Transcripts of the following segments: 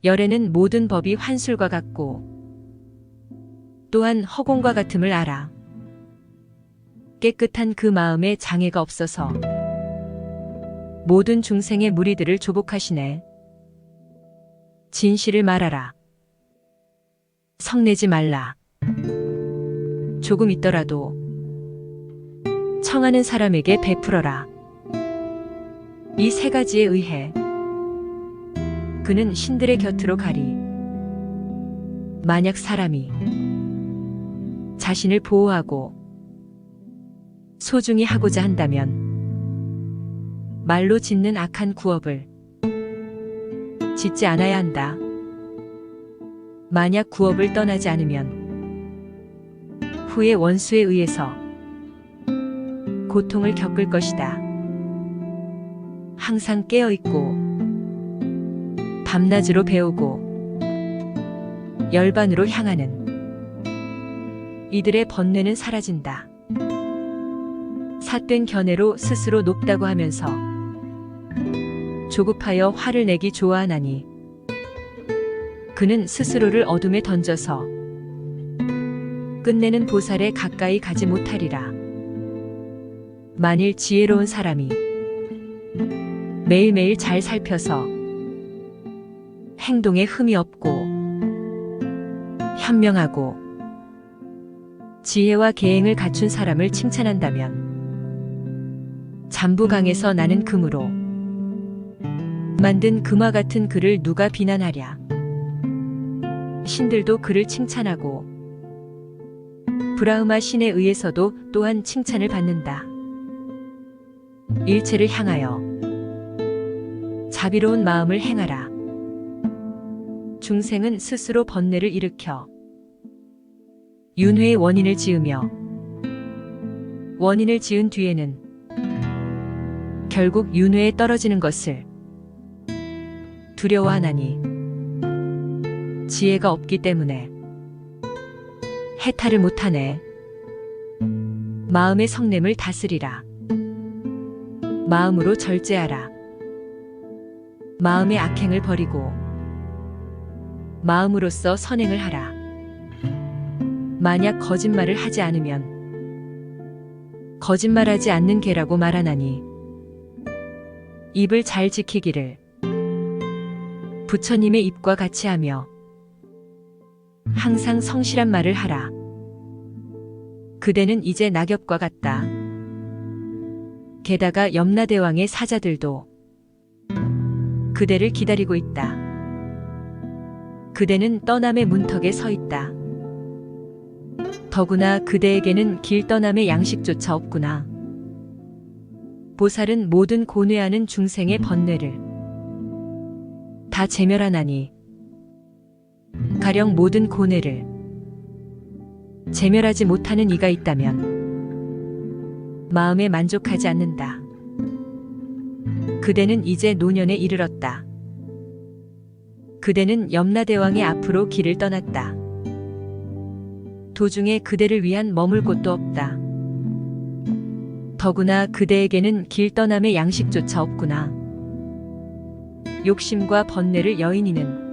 열에는 모든 법이 환술과 같고 또한 허공과 같음을 알아. 깨끗한 그 마음에 장애가 없어서 모든 중생의 무리들을 조복하시네. 진실을 말하라. 성내지 말라. 조금 있더라도 청하는 사람에게 베풀어라. 이 세 가지에 의해 그는 신들의 곁으로 가리. 만약 사람이 자신을 보호하고 소중히 하고자 한다면 말로 짓는 악한 구업을 짓지 않아야 한다. 만약 구업을 떠나지 않으면 후에 원수에 의해서 고통을 겪을 것이다. 항상 깨어있고 밤낮으로 배우고 열반으로 향하는 이들의 번뇌는 사라진다. 삿된 견해로 스스로 높다고 하면서 조급하여 화를 내기 좋아하나니 그는 스스로를 어둠에 던져서 끝내는 보살에 가까이 가지 못하리라. 만일 지혜로운 사람이 매일매일 잘 살펴서 행동에 흠이 없고 현명하고 지혜와 계행을 갖춘 사람을 칭찬한다면 잠부강에서 나는 금으로 만든 금화 같은 그를 누가 비난하랴. 신들도 그를 칭찬하고 브라흐마 신에 의해서도 또한 칭찬을 받는다. 일체를 향하여 자비로운 마음을 행하라. 중생은 스스로 번뇌를 일으켜 윤회의 원인을 지으며 원인을 지은 뒤에는 결국 윤회에 떨어지는 것을 두려워하나니 지혜가 없기 때문에 해탈을 못하네. 마음의 성냄을 다스리라. 마음으로 절제하라. 마음의 악행을 버리고 마음으로써 선행을 하라. 만약 거짓말을 하지 않으면 거짓말하지 않는 개라고 말하나니 입을 잘 지키기를 부처님의 입과 같이 하며 항상 성실한 말을 하라. 그대는 이제 낙엽과 같다. 게다가 염라대왕의 사자들도 그대를 기다리고 있다. 그대는 떠남의 문턱에 서 있다. 더구나 그대에게는 길 떠남의 양식조차 없구나. 보살은 모든 고뇌하는 중생의 번뇌를 다 제멸하나니 가령 모든 고뇌를 제멸하지 못하는 이가 있다면 마음에 만족하지 않는다. 그대는 이제 노년에 이르렀다. 그대는 염라대왕의 앞으로 길을 떠났다. 도중에 그대를 위한 머물 곳도 없다. 더구나 그대에게는 길 떠남의 양식조차 없구나. 욕심과 번뇌를 여인이는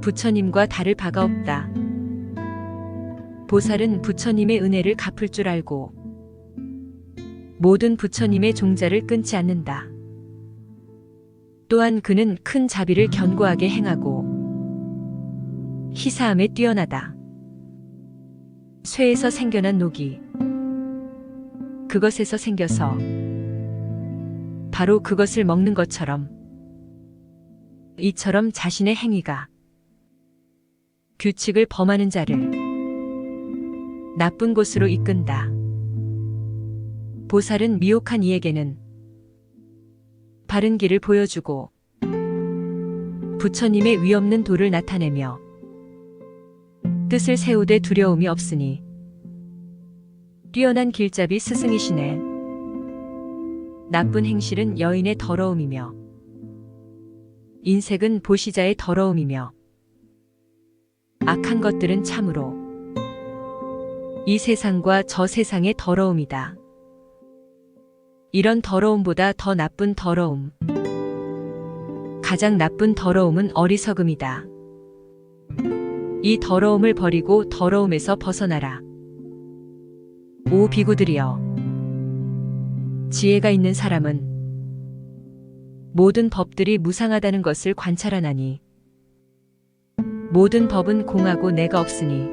부처님과 다를 바가 없다. 보살은 부처님의 은혜를 갚을 줄 알고 모든 부처님의 종자를 끊지 않는다. 또한 그는 큰 자비를 견고하게 행하고 희사함에 뛰어나다. 쇠에서 생겨난 녹이 그것에서 생겨서 바로 그것을 먹는 것처럼 이처럼 자신의 행위가 규칙을 범하는 자를 나쁜 곳으로 이끈다. 보살은 미혹한 이에게는 바른 길을 보여주고 부처님의 위없는 도를 나타내며 뜻을 세우되 두려움이 없으니 뛰어난 길잡이 스승이시네. 나쁜 행실은 여인의 더러움이며 인색은 보시자의 더러움이며 악한 것들은 참으로 이 세상과 저 세상의 더러움이다. 이런 더러움보다 더 나쁜 더러움, 가장 나쁜 더러움은 어리석음이다. 이 더러움을 버리고 더러움에서 벗어나라. 오 비구들이여, 지혜가 있는 사람은 모든 법들이 무상하다는 것을 관찰하나니 모든 법은 공하고 내가 없으니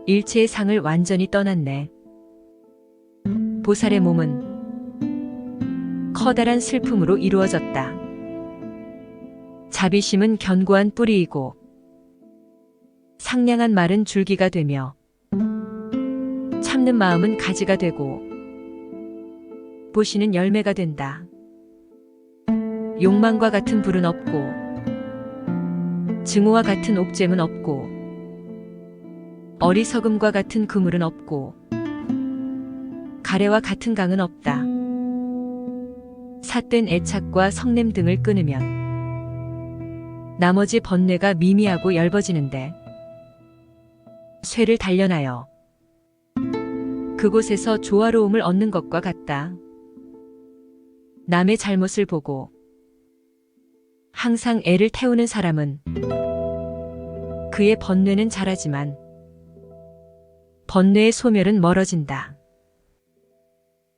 일체의 상을 완전히 떠났네. 보살의 몸은 커다란 슬픔으로 이루어졌다. 자비심은 견고한 뿌리이고 상냥한 말은 줄기가 되며 참는 마음은 가지가 되고 보시는 열매가 된다. 욕망과 같은 불은 없고 증오와 같은 옥잼은 없고 어리석음과 같은 그물은 없고 가래와 같은 강은 없다. 삿된 애착과 성냄 등을 끊으면 나머지 번뇌가 미미하고 엷어지는데 쇠를 단련하여 그곳에서 조화로움을 얻는 것과 같다. 남의 잘못을 보고 항상 애를 태우는 사람은 그의 번뇌는 자라지만 번뇌의 소멸은 멀어진다.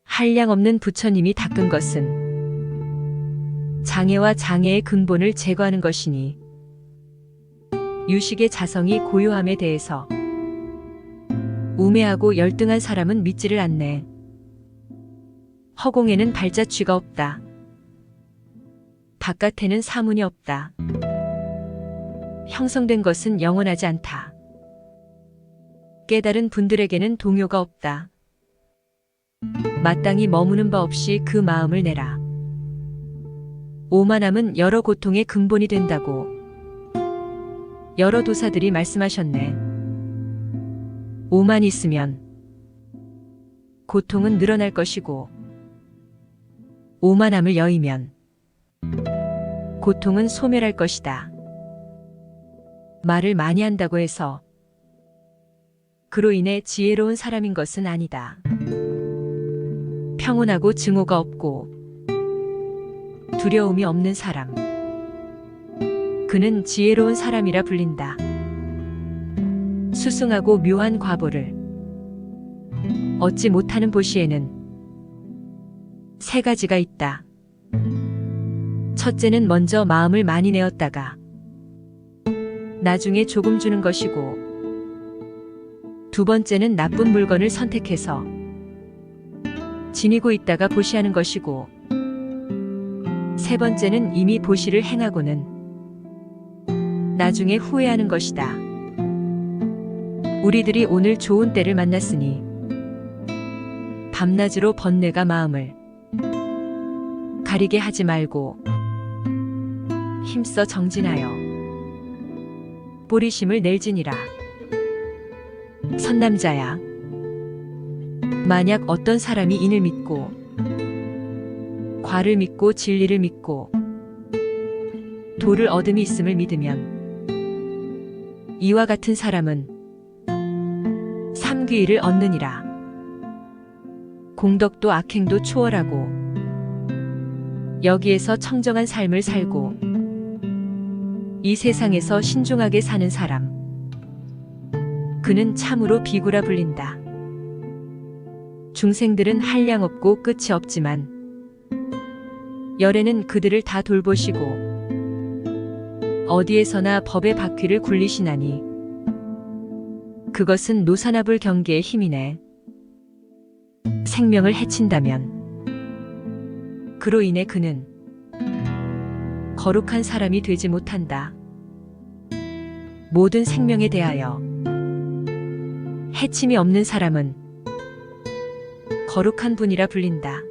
한량없는 부처님이 닦은 것은 장애와 장애의 근본을 제거하는 것이니 유식의 자성이 고요함에 대해서 우매하고 열등한 사람은 믿지를 않네. 허공에는 발자취가 없다. 바깥에는 사문이 없다. 형성된 것은 영원하지 않다. 깨달은 분들에게는 동요가 없다. 마땅히 머무는 바 없이 그 마음을 내라. 오만함은 여러 고통의 근본이 된다고 여러 도사들이 말씀하셨네. 오만이 있으면 고통은 늘어날 것이고 오만함을 여의면 고통은 소멸할 것이다. 말을 많이 한다고 해서 그로 인해 지혜로운 사람인 것은 아니다. 평온하고 증오가 없고 두려움이 없는 사람, 그는 지혜로운 사람이라 불린다. 수승하고 묘한 과보를 얻지 못하는 보시에는 세 가지가 있다. 첫째는 먼저 마음을 많이 내었다가 나중에 조금 주는 것이고, 두 번째는 나쁜 물건을 선택해서 지니고 있다가 보시하는 것이고, 세 번째는 이미 보시를 행하고는 나중에 후회하는 것이다. 우리들이 오늘 좋은 때를 만났으니 밤낮으로 번뇌가 마음을 가리게 하지 말고 힘써 정진하여 보리심을 낼지니라. 선남자야, 만약 어떤 사람이 인을 믿고 과를 믿고 진리를 믿고 도를 얻음이 있음을 믿으면 이와 같은 사람은 삼귀일을 얻느니라. 공덕도 악행도 초월하고 여기에서 청정한 삶을 살고 이 세상에서 신중하게 사는 사람, 그는 참으로 비구라 불린다. 중생들은 한량없고 끝이 없지만 열애는 그들을 다 돌보시고 어디에서나 법의 바퀴를 굴리시나니 그것은 노사나불 경계의 힘이네. 생명을 해친다면 그로 인해 그는 거룩한 사람이 되지 못한다. 모든 생명에 대하여 해침이 없는 사람은 거룩한 분이라 불린다.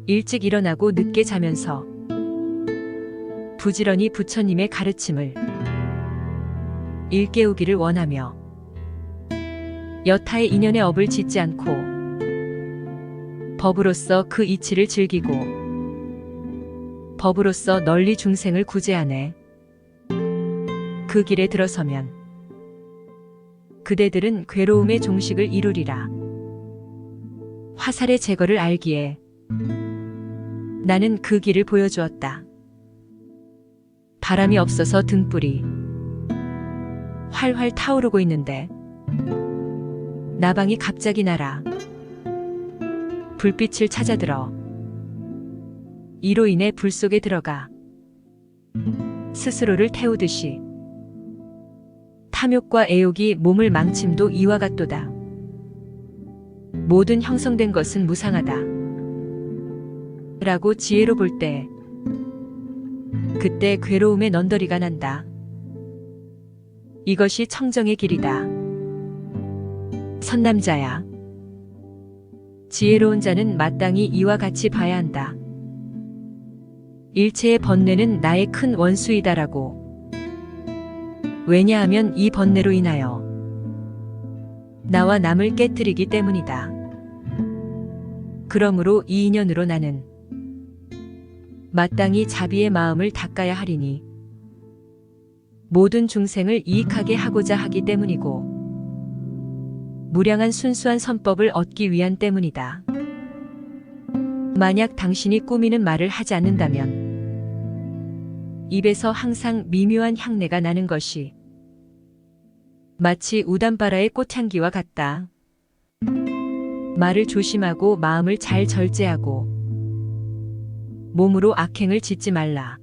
일찍 일어나고 늦게 자면서 부지런히 부처님의 가르침을 일깨우기를 원하며 여타의 인연의 업을 짓지 않고 법으로서 그 이치를 즐기고 법으로서 널리 중생을 구제하네. 그 길에 들어서면 그대들은 괴로움의 종식을 이루리라. 화살의 제거를 알기에 나는 그 길을 보여주었다. 바람이 없어서 등불이 활활 타오르고 있는데 나방이 갑자기 날아 불빛을 찾아들어 이로 인해 불 속에 들어가 스스로를 태우듯이 탐욕과 애욕이 몸을 망침도 이와 같도다. 모든 형성된 것은 무상하다. 라고 지혜로 볼 때 그때 괴로움의 넌더리가 난다. 이것이 청정의 길이다. 선남자야. 지혜로운 자는 마땅히 이와 같이 봐야 한다. 일체의 번뇌는 나의 큰 원수이다라고. 왜냐하면 이 번뇌로 인하여 나와 남을 깨뜨리기 때문이다. 그러므로 이 인연으로 나는 마땅히 자비의 마음을 닦아야 하리니 모든 중생을 이익하게 하고자 하기 때문이고 무량한 순수한 선법을 얻기 위한 때문이다. 만약 당신이 꾸미는 말을 하지 않는다면 입에서 항상 미묘한 향내가 나는 것이 마치 우담바라의 꽃향기와 같다. 말을 조심하고 마음을 잘 절제하고 몸으로 악행을 짓지 말라.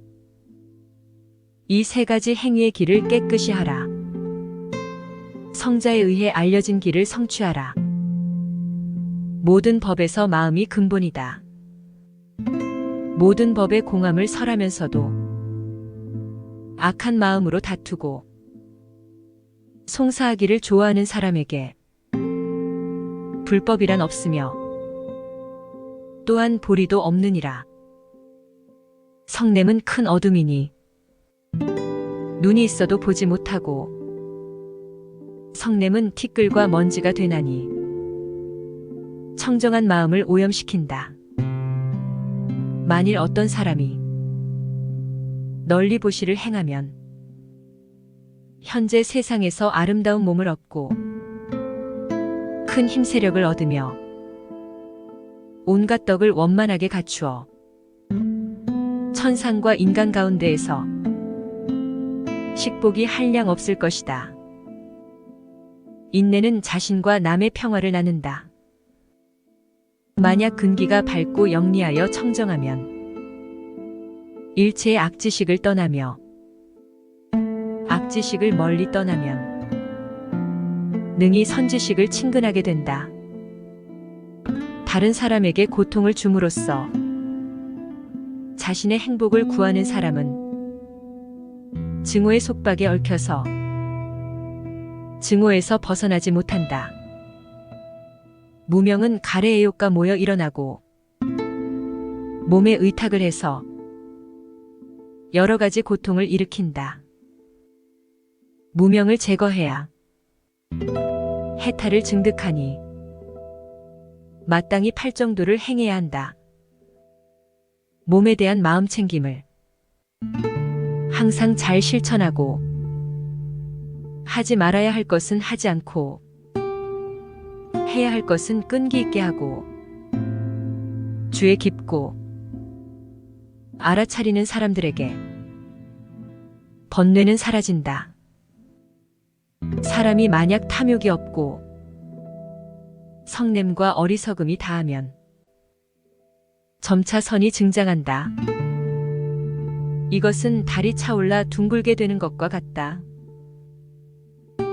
이 세 가지 행위의 길을 깨끗이 하라. 성자에 의해 알려진 길을 성취하라. 모든 법에서 마음이 근본이다. 모든 법에 공함을 설하면서도 악한 마음으로 다투고 송사하기를 좋아하는 사람에게 불법이란 없으며 또한 보리도 없느니라. 성냄은 큰 어둠이니 눈이 있어도 보지 못하고 성냄은 티끌과 먼지가 되나니 청정한 마음을 오염시킨다. 만일 어떤 사람이 널리 보시를 행하면 현재 세상에서 아름다운 몸을 얻고 큰 힘세력을 얻으며 온갖 덕을 원만하게 갖추어 천상과 인간 가운데에서 식복이 한량 없을 것이다. 인내는 자신과 남의 평화를 나눈다. 만약 근기가 밝고 영리하여 청정하면 일체의 악지식을 떠나며 악지식을 멀리 떠나면 능히 선지식을 친근하게 된다. 다른 사람에게 고통을 줌으로써 자신의 행복을 구하는 사람은 증오의 속박에 얽혀서 증오에서 벗어나지 못한다. 무명은 가래 애욕과 모여 일어나고 몸에 의탁을 해서 여러 가지 고통을 일으킨다. 무명을 제거해야 해탈을 증득하니 마땅히 팔정도를 행해야 한다. 몸에 대한 마음 챙김을 항상 잘 실천하고 하지 말아야 할 것은 하지 않고 해야 할 것은 끈기 있게 하고 주에 깊고 알아차리는 사람들에게 번뇌는 사라진다. 사람이 만약 탐욕이 없고 성냄과 어리석음이 다하면 점차 선이 증장한다. 이것은 달이 차올라 둥글게 되는 것과 같다.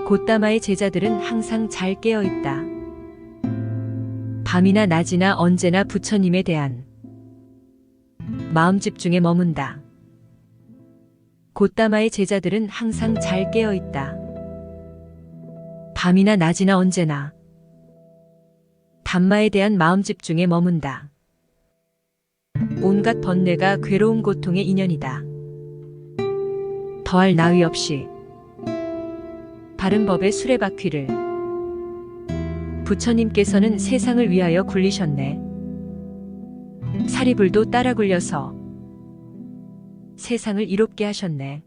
곶다마의 제자들은 항상 잘 깨어 있다. 밤이나 낮이나 언제나 부처님에 대한 마음 집중에 머문다. 곶다마의 제자들은 항상 잘 깨어 있다. 밤이나 낮이나 언제나 담마에 대한 마음 집중에 머문다. 온갖 번뇌가 괴로운 고통의 인연이다. 더할 나위 없이 바른 법의 수레바퀴를 부처님께서는 세상을 위하여 굴리셨네. 사리불도 따라 굴려서 세상을 이롭게 하셨네.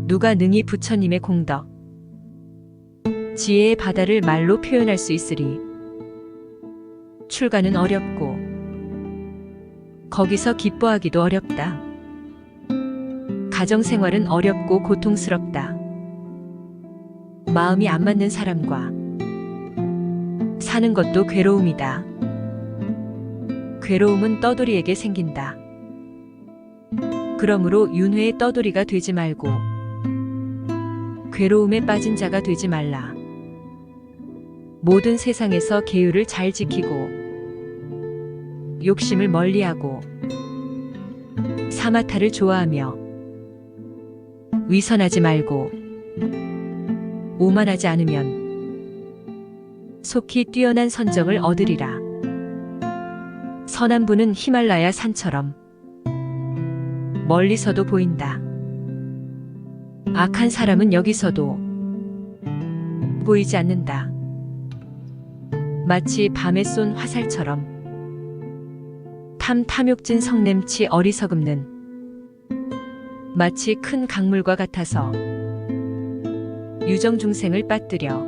누가 능히 부처님의 공덕, 지혜의 바다를 말로 표현할 수 있으리. 출가는 어렵고 거기서 기뻐하기도 어렵다. 가정생활은 어렵고 고통스럽다. 마음이 안 맞는 사람과 사는 것도 괴로움이다. 괴로움은 떠돌이에게 생긴다. 그러므로 윤회의 떠돌이가 되지 말고 괴로움에 빠진 자가 되지 말라. 모든 세상에서 계율을 잘 지키고 욕심을 멀리하고 사마타를 좋아하며 위선하지 말고 오만하지 않으면 속히 뛰어난 선정을 얻으리라. 선한 분은 히말라야 산처럼 멀리서도 보인다. 악한 사람은 여기서도 보이지 않는다. 마치 밤에 쏜 화살처럼 탐욕진 성냄치 어리석음는 마치 큰 강물과 같아서 유정중생을 빠뜨려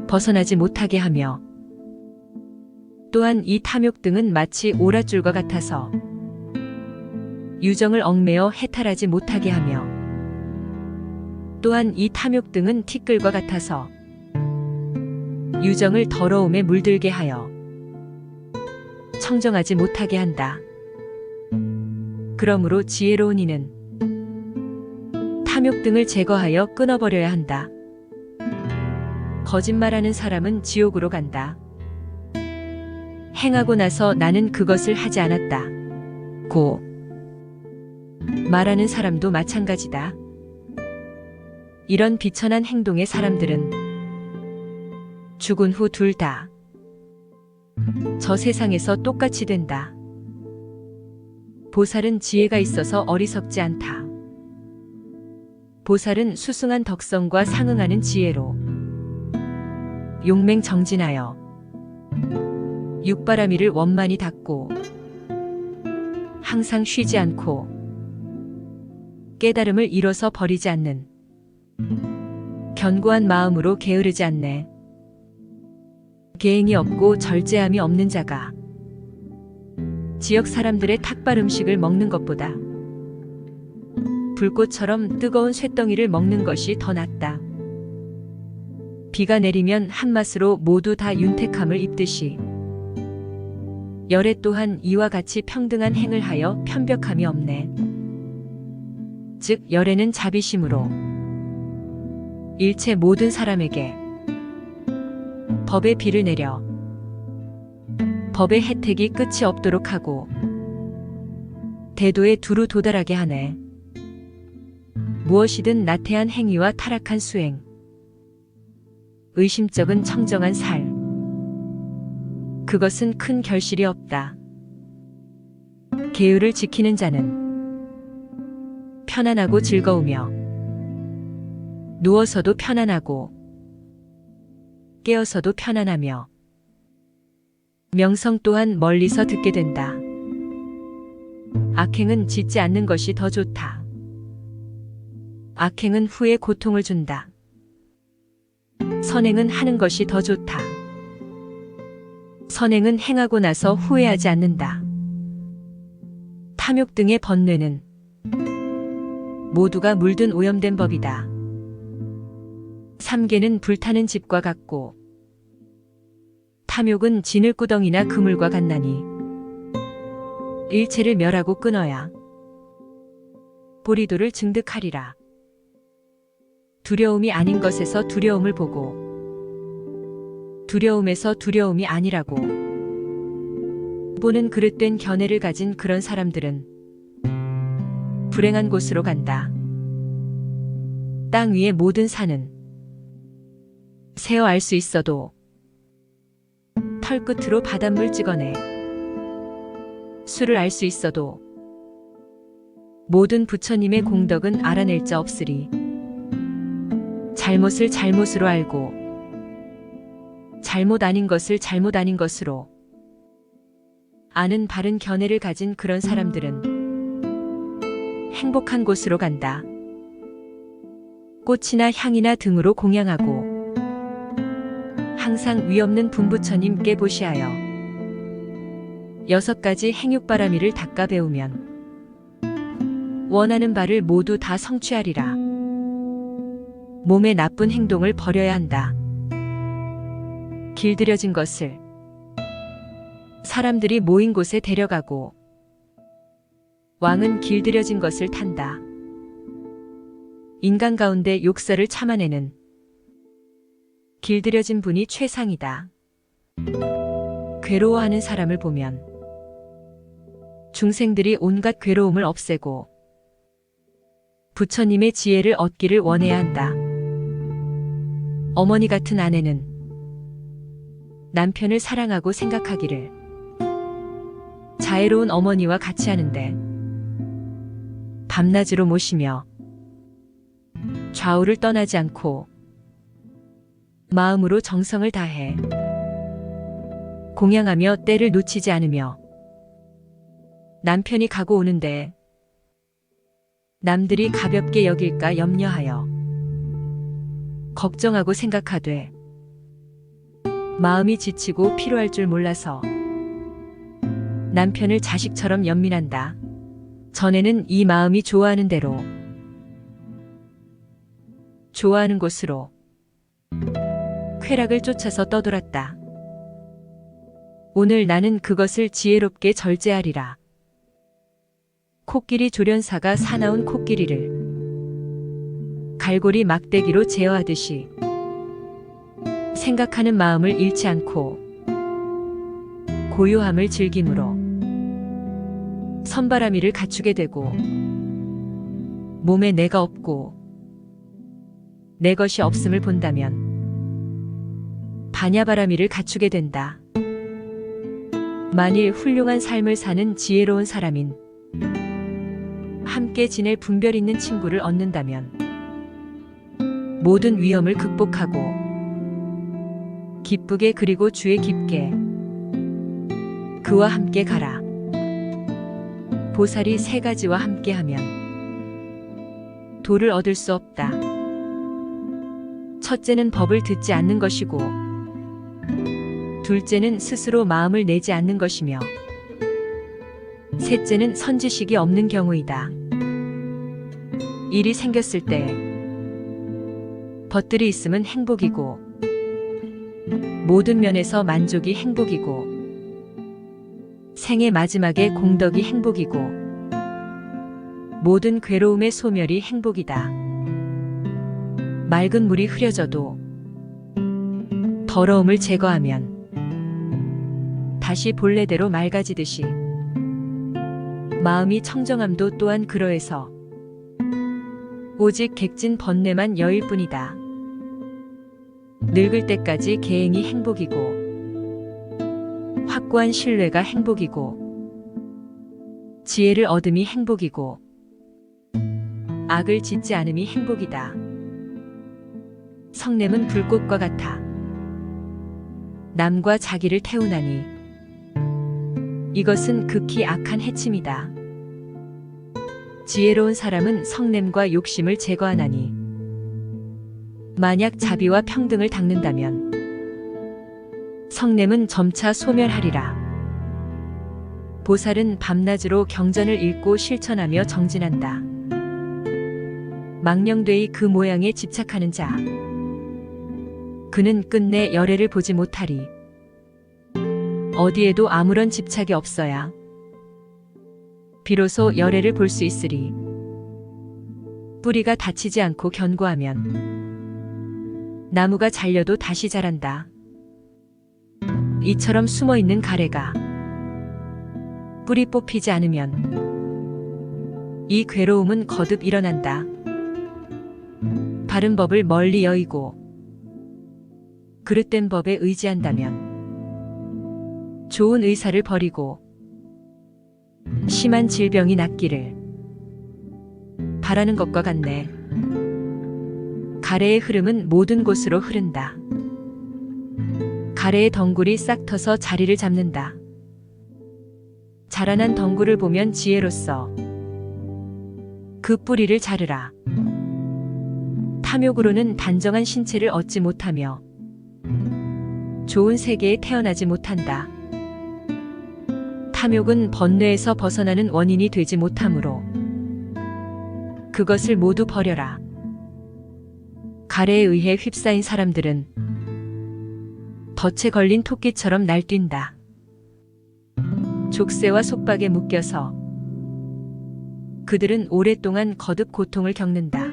벗어나지 못하게 하며, 또한 이 탐욕 등은 마치 오랏줄과 같아서 유정을 얽매어 해탈하지 못하게 하며, 또한 이 탐욕 등은 티끌과 같아서 유정을 더러움에 물들게 하여 청정하지 못하게 한다. 그러므로 지혜로운 이는 탐욕 등을 제거하여 끊어버려야 한다. 거짓말하는 사람은 지옥으로 간다. 행하고 나서 나는 그것을 하지 않았다 고 말하는 사람도 마찬가지다. 이런 비천한 행동의 사람들은 죽은 후 둘 다 저 세상에서 똑같이 된다. 보살은 지혜가 있어서 어리석지 않다. 보살은 수승한 덕성과 상응하는 지혜로 용맹정진하여 육바라밀을 원만히 닦고 항상 쉬지 않고 깨달음을 이뤄서 버리지 않는 견고한 마음으로 게으르지 않네. 계행이 없고 절제함이 없는 자가 지역 사람들의 탁발 음식을 먹는 것보다 불꽃처럼 뜨거운 쇳덩이를 먹는 것이 더 낫다. 비가 내리면 한맛으로 모두 다 윤택함을 입듯이 열애 또한 이와 같이 평등한 행을 하여 편벽함이 없네. 즉 열애는 자비심으로 일체 모든 사람에게 법의 비를 내려 법의 혜택이 끝이 없도록 하고 대도에 두루 도달하게 하네. 무엇이든 나태한 행위와 타락한 수행, 의심쩍은 청정한 살, 그것은 큰 결실이 없다. 계율을 지키는 자는 편안하고 즐거우며 누워서도 편안하고 깨어서도 편안하며 명성 또한 멀리서 듣게 된다. 악행은 짓지 않는 것이 더 좋다. 악행은 후에 고통을 준다. 선행은 하는 것이 더 좋다. 선행은 행하고 나서 후회하지 않는다. 탐욕 등의 번뇌는 모두가 물든 오염된 법이다. 삼계는 불타는 집과 같고 탐욕은 진을구덩이나 그물과 같나니 일체를 멸하고 끊어야 보리도를 증득하리라. 두려움이 아닌 것에서 두려움을 보고 두려움에서 두려움이 아니라고 보는 그릇된 견해를 가진 그런 사람들은 불행한 곳으로 간다. 땅 위의 모든 산은 세어 알 수 있어도 털끝으로 바닷물 찍어내 수를 알 수 있어도 모든 부처님의 공덕은 알아낼 자 없으리. 잘못을 잘못으로 알고 잘못 아닌 것을 잘못 아닌 것으로 아는 바른 견해를 가진 그런 사람들은 행복한 곳으로 간다. 꽃이나 향이나 등으로 공양하고 항상 위없는 분부처님께 보시하여 6가지 행육바라미를 닦아 배우면 원하는 바를 모두 다 성취하리라. 몸의 나쁜 행동을 버려야 한다. 길들여진 것을 사람들이 모인 곳에 데려가고 왕은 길들여진 것을 탄다. 인간 가운데 욕설을 참아내는 길들여진 분이 최상이다. 괴로워하는 사람을 보면 중생들이 온갖 괴로움을 없애고 부처님의 지혜를 얻기를 원해야 한다. 어머니 같은 아내는 남편을 사랑하고 생각하기를 자애로운 어머니와 같이 하는데 밤낮으로 모시며 좌우를 떠나지 않고 마음으로 정성을 다해 공양하며 때를 놓치지 않으며 남편이 가고 오는데 남들이 가볍게 여길까 염려하여 걱정하고 생각하되 마음이 지치고 피로할 줄 몰라서 남편을 자식처럼 연민한다. 전에는 이 마음이 좋아하는 대로 좋아하는 곳으로 쾌락을 쫓아서 떠돌았다. 오늘 나는 그것을 지혜롭게 절제하리라. 코끼리 조련사가 사나운 코끼리를 갈고리 막대기로 제어하듯이 생각하는 마음을 잃지 않고 고요함을 즐김으로 선바라미를 갖추게 되고 몸에 내가 없고 내 것이 없음을 본다면 반야바라미를 갖추게 된다. 만일 훌륭한 삶을 사는 지혜로운 사람인 함께 지낼 분별 있는 친구를 얻는다면 모든 위험을 극복하고 기쁘게 그리고 주에 깊게 그와 함께 가라. 보살이 3가지와 함께하면 도를 얻을 수 없다. 첫째는 법을 듣지 않는 것이고 둘째는 스스로 마음을 내지 않는 것이며 셋째는 선지식이 없는 경우이다. 일이 생겼을 때 벗들이 있음은 행복이고 모든 면에서 만족이 행복이고 생의 마지막에 공덕이 행복이고 모든 괴로움의 소멸이 행복이다. 맑은 물이 흐려져도 더러움을 제거하면 다시 본래대로 맑아지듯이 마음이 청정함도 또한 그러해서 오직 객진 번뇌만 여일 뿐이다. 늙을 때까지 계행이 행복이고 확고한 신뢰가 행복이고 지혜를 얻음이 행복이고 악을 짓지 않음이 행복이다. 성냄은 불꽃과 같아 남과 자기를 태우나니 이것은 극히 악한 해침이다. 지혜로운 사람은 성냄과 욕심을 제거하나니 만약 자비와 평등을 닦는다면 성냄은 점차 소멸하리라. 보살은 밤낮으로 경전을 읽고 실천하며 정진한다. 망령되이 그 모양에 집착하는 자 그는 끝내 열애를 보지 못하리. 어디에도 아무런 집착이 없어야 비로소 열애를 볼 수 있으리. 뿌리가 다치지 않고 견고하면 나무가 잘려도 다시 자란다. 이처럼 숨어있는 가래가 뿌리 뽑히지 않으면 이 괴로움은 거듭 일어난다. 바른 법을 멀리 여의고 그릇된 법에 의지한다면 좋은 의사를 버리고 심한 질병이 낫기를 바라는 것과 같네. 가래의 흐름은 모든 곳으로 흐른다. 가래의 덩굴이 싹 터서 자리를 잡는다. 자라난 덩굴을 보면 지혜로써 그 뿌리를 자르라. 탐욕으로는 단정한 신체를 얻지 못하며 좋은 세계에 태어나지 못한다. 탐욕은 번뇌에서 벗어나는 원인이 되지 못하므로 그것을 모두 버려라. 가래에 의해 휩싸인 사람들은 덫에 걸린 토끼처럼 날뛴다. 족쇄와 속박에 묶여서 그들은 오랫동안 거듭 고통을 겪는다.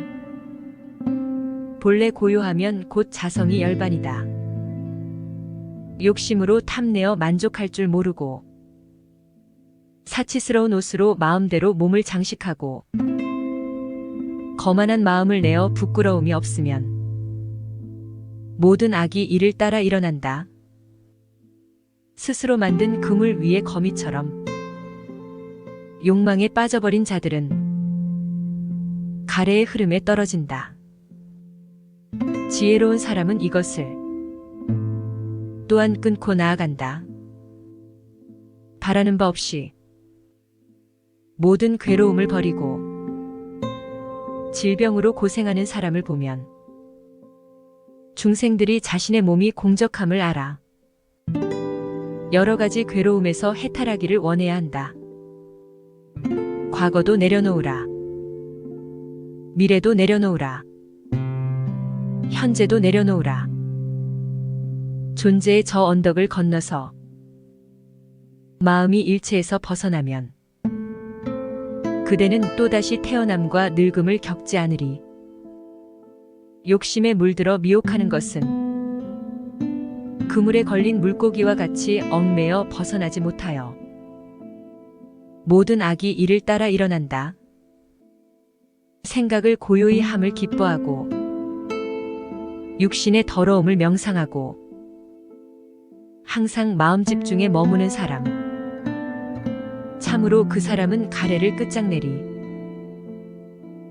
본래 고요하면 곧 자성이 열반이다. 욕심으로 탐내어 만족할 줄 모르고 사치스러운 옷으로 마음대로 몸을 장식하고 거만한 마음을 내어 부끄러움이 없으면 모든 악이 이를 따라 일어난다. 스스로 만든 그물 위의 거미처럼 욕망에 빠져버린 자들은 가래의 흐름에 떨어진다. 지혜로운 사람은 이것을 또한 끊고 나아간다. 바라는 바 없이 모든 괴로움을 버리고 질병으로 고생하는 사람을 보면 중생들이 자신의 몸이 공적함을 알아 여러 가지 괴로움에서 해탈하기를 원해야 한다. 과거도 내려놓으라. 미래도 내려놓으라. 현재도 내려놓으라. 존재의 저 언덕을 건너서 마음이 일체에서 벗어나면 그대는 또다시 태어남과 늙음을 겪지 않으리. 욕심에 물들어 미혹하는 것은 그물에 걸린 물고기와 같이 얽매여 벗어나지 못하여 모든 악이 이를 따라 일어난다. 생각을 고요히 함을 기뻐하고 육신의 더러움을 명상하고 항상 마음 집중에 머무는 사람, 참으로 그 사람은 가래를 끝장내리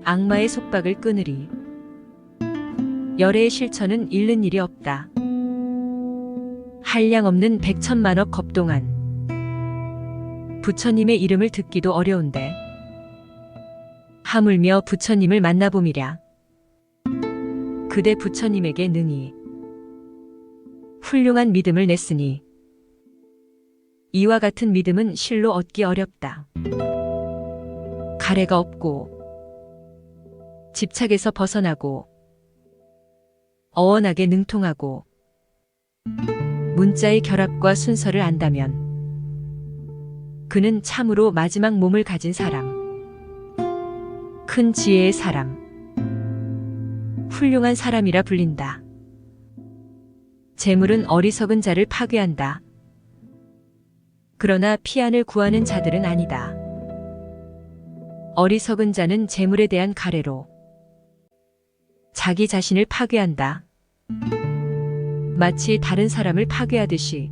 악마의 속박을 끊으리. 열애의 실천은 잃는 일이 없다. 한량없는 백천만억 겁동안 부처님의 이름을 듣기도 어려운데 하물며 부처님을 만나봄이랴. 그대 부처님에게 능히 훌륭한 믿음을 냈으니 이와 같은 믿음은 실로 얻기 어렵다. 가래가 없고 집착에서 벗어나고 어원하게 능통하고 문자의 결합과 순서를 안다면 그는 참으로 마지막 몸을 가진 사람, 큰 지혜의 사람, 훌륭한 사람이라 불린다. 재물은 어리석은 자를 파괴한다. 그러나 피안을 구하는 자들은 아니다. 어리석은 자는 재물에 대한 가래로 자기 자신을 파괴한다. 마치 다른 사람을 파괴하듯이